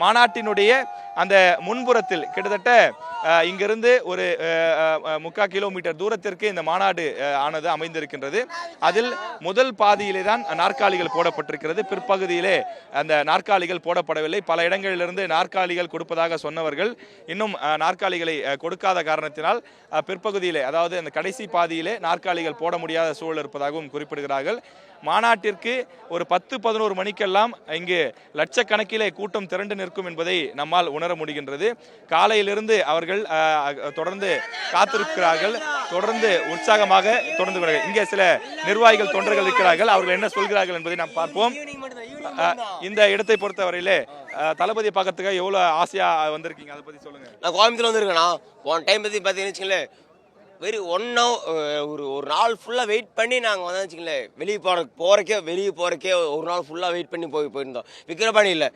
மாநாட்டினுடைய அந்த முன்புறத்தில் கிட்டத்தட்ட இங்கிருந்து ஒரு 3/4 கிலோமீட்டர் தூரத்திற்கு இந்த மாநாடு ஆனது அமைந்திருக்கின்றது. அதில் முதல் பாதியிலே தான் நாற்காலிகள் போடப்பட்டிருக்கிறது. பிற்பகுதியிலே அந்த நாற்காலிகள் போடப்படவில்லை. பல இடங்களிலிருந்து நாற்காலிகள் கொடுப்பதாக சொன்னவர்கள் இன்னும் நாற்காலிகளை கொடுக்காத காரணத்தினால் பிற்பகுதியிலே, அதாவது அந்த கடைசி பாதியிலே நாற்காலிகள் போட முடியாத சூழல் இருப்பதாகவும் குறிப்பிடுகிறார்கள். மாநாட்டிற்கு ஒரு 10-11 மணிக்கெல்லாம் இங்கு லட்சக்கணக்கிலே கூட்டம் திரண்டு நிற்கும் என்பதை நம்மால் உணர முடிகின்றது. காலையிலிருந்து அவர்கள் தொடர்ந்து காத்திருக்கிறார்கள். தொடர்ந்து உற்சாகமாக தொடர்ந்து இங்கே சில நிர்வாகிகள் தொண்டர்கள் இருக்கிறார்கள். அவர்கள் என்ன சொல்கிறார்கள் என்பதை நாம் பார்ப்போம். இந்த இடத்தை பொறுத்தவரையிலே தளபதி பார்க்கறதுக்கு எவ்வளவு ஆசையா வந்திருக்கீங்க, அதை பத்தி சொல்லுங்க. நான் கோயம்புத்தூர்ல வந்திருக்கேண்ணா. போன டைம் பத்தி பார்த்தீங்கன்னு வெரி 1 hour ஒரு நாள் ஃபுல்லாக வெயிட் பண்ணி நாங்கள் வந்து வச்சுங்களேன் வெளியே போகிறக்கே ஒரு நாள் ஃபுல்லாக வெயிட் பண்ணி போயிருந்தோம். விக்கிரபாணியில்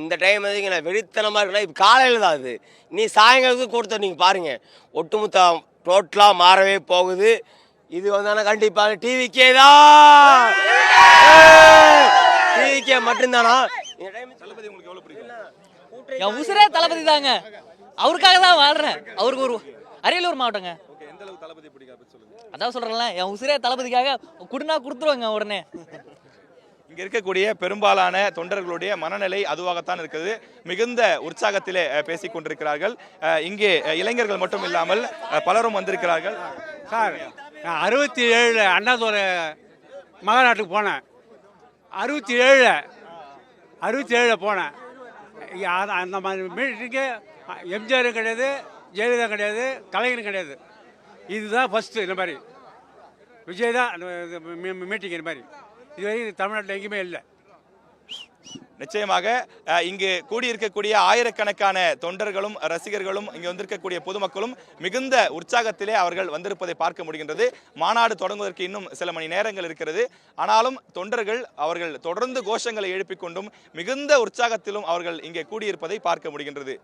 இந்த டைம் வந்து வெறித்தனமாக இருக்குன்னா இப்போ காலையில் தான் அது. நீ சாயங்காலத்துக்கு கொடுத்த நீங்கள் பாருங்கள், ஒட்டுமொத்த டோட்டலாக மாறவே போகுது. இது வந்து ஆனால் கண்டிப்பாக டிவிக்கே தான், டிவிக்கே மட்டும்தானா. இந்த டைம் தளபதி உங்களுக்கு எவ்வளோ பிடிக்கும்? என் உசுரே தளபதி தாங்க. அவருக்காக தான் வாழ்றேன். அவருக்கு ஒரு அரியலூர் மாவட்டங்க. அதான் சொல்றேன்ல, என் உசுரே தளபதிக்காக குடுனா கொடுத்துருவாங்க உடனே. இங்க இருக்கக்கூடிய பெரும்பாலான தொண்டர்களுடைய மனநிலை அதுவாகத்தான் இருக்குது. மிகுந்த உற்சாகத்திலே பேசிக் கொண்டிருக்கிறார்கள். இங்கே இளைஞர்கள் மட்டும் இல்லாமல் பலரும் வந்திருக்கிறார்கள். சார், நான் 67 அண்ணாதுரை மகாநாட்டுக்கு போனேன். 67 போனேன். அந்த மாதிரி மீட்டிங்கு எம்ஜிஆரும் கிடையாது, ஜெயலலிதா கிடையாது, கலைஞரும் கிடையாது. இதுதான் ஃபஸ்ட்டு. இந்த மாதிரி விஜய் தான் மீட்டிங். இந்த மாதிரி இதுவரைக்கும் தமிழ்நாட்டில் எங்கேயுமே இல்லை. நிச்சயமாக இங்கு கூடியிருக்கக்கூடிய ஆயிரக்கணக்கான தொண்டர்களும் ரசிகர்களும் இங்கு வந்திருக்கக்கூடிய பொதுமக்களும் மிகுந்த உற்சாகத்திலே அவர்கள் வந்திருப்பதை பார்க்க முடிகின்றது. மாநாடு தொடங்குவதற்கு இன்னும் சில மணி நேரங்கள் இருக்கிறது. ஆனாலும் தொண்டர்கள் அவர்கள் தொடர்ந்து கோஷங்களை எழுப்பிக் கொண்டும் மிகுந்த உற்சாகத்திலும் அவர்கள் இங்கே கூடியிருப்பதை பார்க்க முடிகின்றது.